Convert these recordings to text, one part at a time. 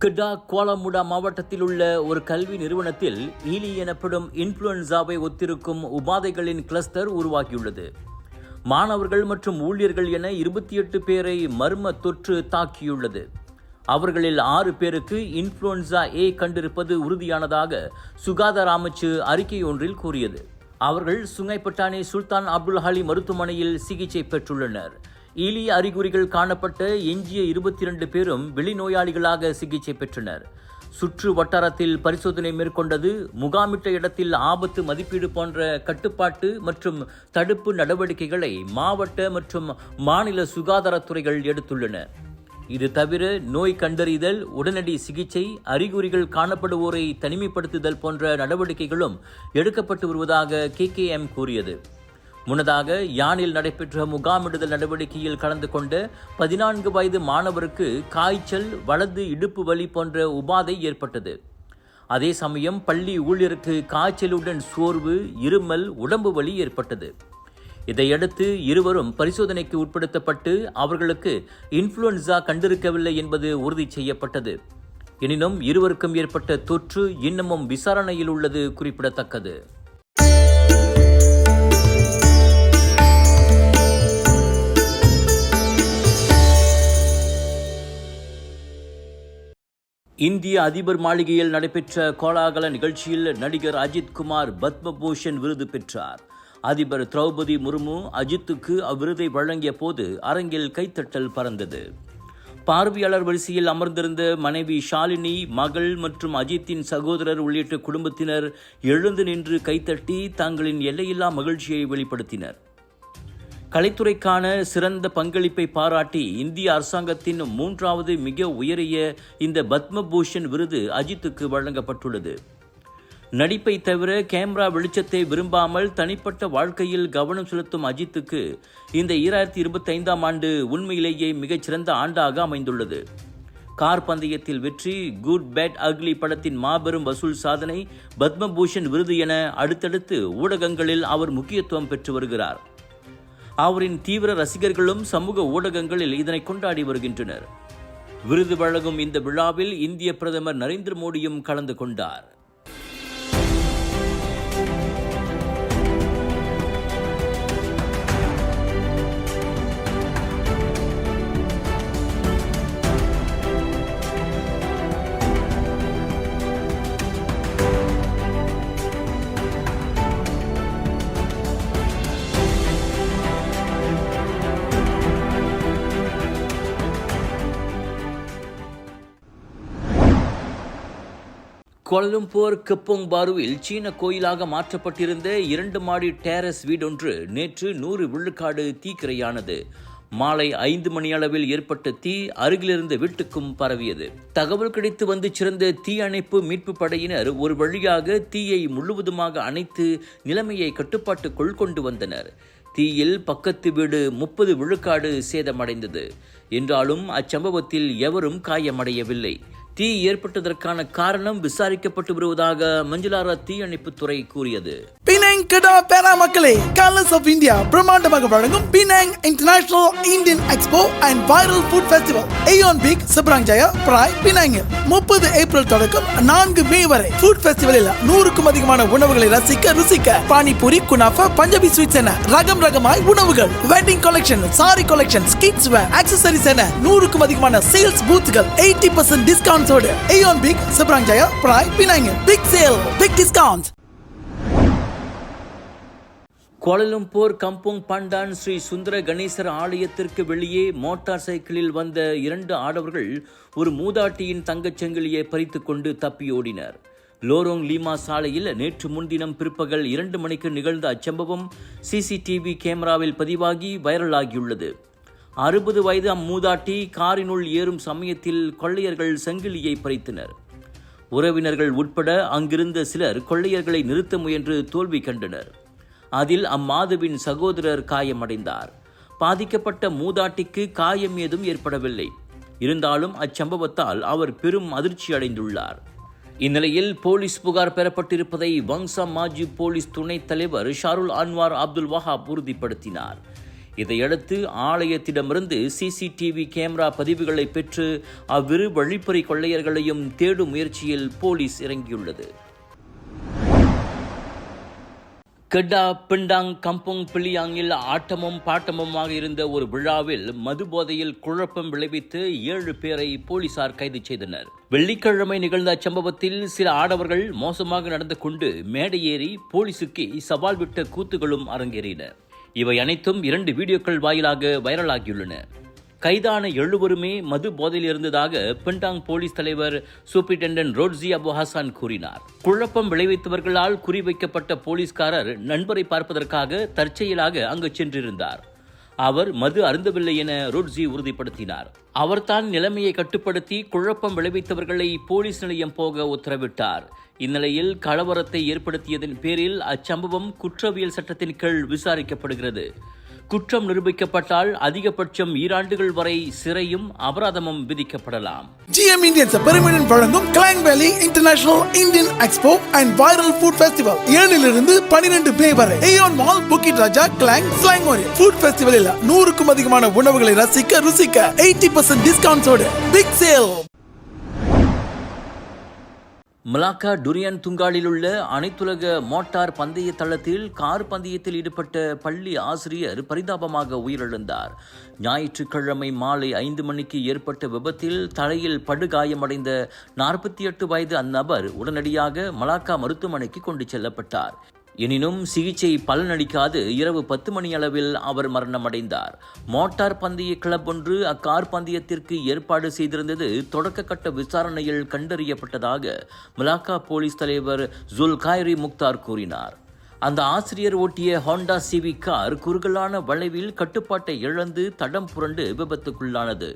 கெடா குவாலமுடா மாவட்டத்தில் உள்ள ஒரு கல்வி நிறுவனத்தில் ஈலி எனப்படும் இன்ஃப்ளூயன்சாவை ஒத்திருக்கும் உபாதைகளின் கிளஸ்டர் உருவாகியுள்ளது. மாணவர்கள் மற்றும் ஊழியர்கள் என 28 பேரை மர்ம தொற்று தாக்கியுள்ளது. அவர்களில் 6 பேருக்கு இன்ஃப்ளூயன்சா ஏ கண்டிருப்பது உறுதியானதாக சுகாதார அமைச்சு அறிக்கை ஒன்றில் கூறியது. அவர்கள் சுங்கைப்பட்டாணி சுல்தான் அப்துல் ஹலி மருத்துவமனையில் சிகிச்சை பெற்றுள்ளனர். ஈலி அறிகுறிகள் காணப்பட்ட எஞ்சிய 22 பேரும் வெளிநோயாளிகளாக சிகிச்சை பெற்றனர். சுற்று வட்டாரத்தில் பரிசோதனை மேற்கொண்டது. முகாமிட்ட இடத்தில் ஆபத்து மதிப்பீடு போன்ற கட்டுப்பாட்டு மற்றும் தடுப்பு நடவடிக்கைகளை மாவட்ட மற்றும் மாநில சுகாதாரத்துறைகள் எடுத்துள்ளன. இது தவிர நோய் கண்டறிதல், உடனடி சிகிச்சை, அறிகுறிகள் காணப்படுவோரை தனிமைப்படுத்துதல் போன்ற நடவடிக்கைகளும் எடுக்கப்பட்டு வருவதாக KKM கூறியது. முன்னதாக யானில் நடைபெற்ற முகாமிடுதல் நடவடிக்கையில் கலந்து கொண்ட 14 வயது மாணவருக்கு காய்ச்சல், வலது இடுப்பு வலி போன்ற உபாதை ஏற்பட்டது. அதே சமயம் பள்ளி ஊழியருக்கு காய்ச்சலுடன் சோர்வு, இருமல், உடம்பு வலி ஏற்பட்டது. இதையடுத்து இருவரும் பரிசோதனைக்கு உட்படுத்தப்பட்டு அவர்களுக்கு இன்ஃப்ளூயன்சா கண்டிருக்கவில்லை என்பது உறுதி செய்யப்பட்டது. எனினும் இருவருக்கும் ஏற்பட்ட தொற்று இன்னமும் விசாரணையில் உள்ளது குறிப்பிடத்தக்கது. இந்திய அதிபர் மாளிகையில் நடைபெற்ற கோலாகல நிகழ்ச்சியில் நடிகர் அஜித் குமார் பத்மபூஷன் விருது பெற்றார். அதிபர் திரௌபதி முர்மு அஜித்துக்கு அவ்விருதை வழங்கிய போது அரங்கில் கைத்தட்டல் பறந்தது. பார்வையாளர் வரிசையில் அமர்ந்திருந்த மனைவி ஷாலினி, மகள் மற்றும் அஜித்தின் சகோதரர் உள்ளிட்ட குடும்பத்தினர் எழுந்து நின்று கைத்தட்டி தங்களின் எல்லையில்லா மகிழ்ச்சியை வெளிப்படுத்தினர். கலைத்துறைக்கான சிறந்த பங்களிப்பை பாராட்டி இந்திய அரசாங்கத்தின் 3வது மிக உயரிய இந்த பத்மபூஷன் விருது அஜித்துக்கு வழங்கப்பட்டுள்ளது. நடிப்பை தவிர கேமரா வெளிச்சத்தை விரும்பாமல் தனிப்பட்ட வாழ்க்கையில் கவனம் செலுத்தும் அஜித்துக்கு இந்த 2025ஆம் ஆண்டு உண்மையிலேயே மிகச்சிறந்த ஆண்டாக அமைந்துள்ளது. கார் பந்தயத்தில் வெற்றி, குட் பேட் அக்லி படத்தின் மாபெரும் வசூல் சாதனை, பத்மபூஷன் விருது என அடுத்தடுத்து ஊடகங்களில் அவர் முக்கியத்துவம் பெற்று வருகிறார். அவரின் தீவிர ரசிகர்களும் சமூக ஊடகங்களில் இதனை கொண்டாடி வருகின்றனர். விருது வழங்கும் இந்த விழாவில் இந்திய பிரதமர் நரேந்திர மோடியும் கலந்து கொண்டார். கோலாலம்பூர் கெப்போங் பாருவில் சீன கோயிலாக மாற்றப்பட்டிருந்த 2 மாடி டேரஸ் வீடொன்று நேற்று 100 விழுக்காடு தீக்கிரையானது. மாலை 5 மணியளவில் ஏற்பட்ட தீ அருகிலிருந்த வீட்டுக்கும் பரவியது. தகவல் கிடைத்து வந்து சிறந்த தீ அணைப்பு மீட்பு படையினர் ஒரு வழியாக தீயை முழுவதுமாக அணைத்து நிலைமையை கட்டுப்பாட்டுக்குள் கொண்டு வந்தனர். தீயில் பக்கத்து வீடு 30 விழுக்காடு சேதமடைந்தது. என்றாலும் அச்சம்பவத்தில் எவரும் காயமடையவில்லை. தீ ஏற்பட்டதற்கான காரணம் விசாரிக்கப்பட்டு வருவதாக மஞ்சுளாரா தீயணைப்புத்துறை கூறியது. பினாங் கெடா பேரா மக்களே, கலர்ஸ் ஆஃப் இந்தியா பிரம்மாண்டமாக வழங்கும் Penang international Indian expo and viral food festival Aeon Big Seberang Jaya Prai பினாங்கில் 30 ஏப்ரல் தொடக்கம் 4 மே வரை. ஃபுட் ஃபெஸ்டிவலில் 100க்கும் அதிகமான உணவுகளை ருசிக்க பானிபூரி, குனாஃபா, பஞ்சாபி ஸ்வீட்ஸ் என ரகமாய் உணவுகள், wedding collection, sari collection, kids wear, accessories என 100க்கும் அதிகமான சேல்ஸ் பூத்கள், 80% discount. Aeon Big, Sabrang Jaya, Pride, Penang. Big sale, big discount. Kuala Lumpur Kampung Pandan Sri Sundara Ganesar ஆலயத்திற்கு வெளியே மோட்டார் சைக்கிளில் வந்த 2 ஆடவர்கள் ஒரு மூதாட்டியின் தங்கச்சங்கிலியை பறித்துக் கொண்டு தப்பியோடினர். லோரோங் லீமா சாலையில் நேற்று முன்தினம் பிற்பகல் 2 மணிக்கு நிகழ்ந்த அச்சம்பவம் CCTV கேமராவில் பதிவாகி வைரலாகியுள்ளது. 60 வயது அம்மூதாட்டி காரினுள் ஏறும் சமயத்தில் கொள்ளையர்கள் சங்கிலியை பறித்தனர். உறவினர்கள் உட்பட அங்கிருந்த சிலர் கொள்ளையர்களை நிறுத்த முயன்று தோல்வி கண்டனர். அதில் அம்மாதுவின் சகோதரர் காயமடைந்தார். பாதிக்கப்பட்ட மூதாட்டிக்கு காயம் ஏதும் ஏற்படவில்லை. இருந்தாலும் அச்சம்பவத்தால் அவர் பெரும் அதிர்ச்சி அடைந்துள்ளார். இந்நிலையில் போலீஸ் புகார் பெறப்பட்டிருப்பதை வங்சா மாஜி போலீஸ் துணைத் தலைவர் ஷாருல் அன்வார் அப்துல் வஹாப் உறுதிப்படுத்தினார். இதையடுத்து ஆலயத்திடமிருந்து சிசிடிவி கேமரா பதிவுகளை பெற்று அவ்விரு வழிப்பறி கொள்ளையர்களையும் தேடும் முயற்சியில் போலீஸ் இறங்கியுள்ளது. கெடா பிண்டாங் கம்புங் பிலியாங்கில் ஆட்டமும் பாட்டமுமாக இருந்த ஒரு விழாவில் மது போதையில் குழப்பம் விளைவித்து 7 பேரை போலீசார் கைது செய்தனர். வெள்ளிக்கிழமை நிகழ்ந்த அச்சம்பவத்தில் சில ஆடவர்கள் மோசமாக நடந்து கொண்டு மேடை ஏறி போலீசுக்கு சவால் விட்ட கூத்துகளும் அரங்கேறின. இவை அனைத்தும் 2 வீடியோக்கள் வாயிலாக வைரலாகியுள்ளன. கைதான 7 மது போதையில் இருந்ததாக பிண்டாங் போலீஸ் தலைவர் சூப்பரிண்டென்டென்ட் ரோட்ஸி அபு ஹசான் கூறினார். குழப்பம் விளைவித்தவர்களால் குறிவைக்கப்பட்ட போலீஸ்காரர் நண்பரை பார்ப்பதற்காக தற்செயலாக அங்கு சென்றிருந்தார். அவர் மது அருந்தவில்லை என ரோட்ஸி உறுதிப்படுத்தினார். அவர்தான் நிலைமையை கட்டுப்படுத்தி குழப்பம் விளைவித்தவர்களை போலீஸ் நிலையம் போக உத்தரவிட்டார். இந்நிலையில் கலவரத்தை ஏற்படுத்தியதன் பேரில் அச்சம்பவம் குற்றவியல் சட்டத்தின் கீழ் விசாரிக்கப்படுகிறது. குற்றம் நிரூபிக்கப்பட்டால் அதிகபட்சம் 2 ஆண்டுகள் வரை சிறையும் அபராதமும் விதிக்கப்படலாம். GM Indians பெருமையுடன் வழங்கும் கிளாங் வேலி international Indian expo and viral food festival 7 to 12 மே வரை ஏயோன் மால் புக்கிட் ராஜா கிளாங் ஸ்லாங் ஒரு ஃபுட் ஃபெஸ்டிவலில் 100க்கும் அதிகமான உணவுகளை ரசிக்க ருசிக்க 80% டிஸ்கவுண்ட்ஸோடு பிக் சேல். மலாக்கா டுரியான் துங்காலில் உள்ள அனைத்துலக மோட்டார் பந்தய தளத்தில் கார் பந்தயத்தில் ஈடுபட்ட பள்ளி ஆசிரியர் பரிதாபமாக உயிரிழந்தார். ஞாயிற்றுக்கிழமை மாலை 5 மணிக்கு ஏற்பட்ட விபத்தில் தலையில் படுகாயமடைந்த 48 வயது அந்நபர் உடனடியாக மலாக்கா மருத்துவமனைக்கு கொண்டு செல்லப்பட்டார். எனினும் சிகிச்சை பலனளிக்காது இரவு 10 மணி அளவில் அவர் மரணமடைந்தார். மோட்டார் பந்தய கிளப் ஒன்று அக்கார் பந்தயத்திற்கு ஏற்பாடு செய்திருந்தது தொடக்க கட்ட விசாரணையில் கண்டறியப்பட்டதாக மலாக்கா போலீஸ் தலைவர் ஜுல்காய்ரி முக்தார் கூறினார். அந்த ஆசிரியர் ஓட்டிய ஹோண்டா சிவிக் கார் குறுகலான வளைவில் கட்டுப்பாட்டை இழந்து தடம் புரண்டு விபத்துக்குள்ளானது.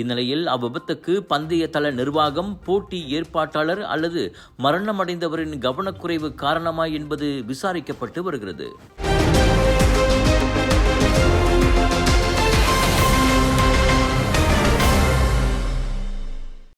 இந்நிலையில் அவ்விபத்துக்கு பந்தய தள நிர்வாகம், போட்டி ஏற்பாட்டாளர் அல்லது மரணமடைந்தவரின் கவனக்குறைவு காரணமா என்பது விசாரிக்கப்பட்டு வருகிறது.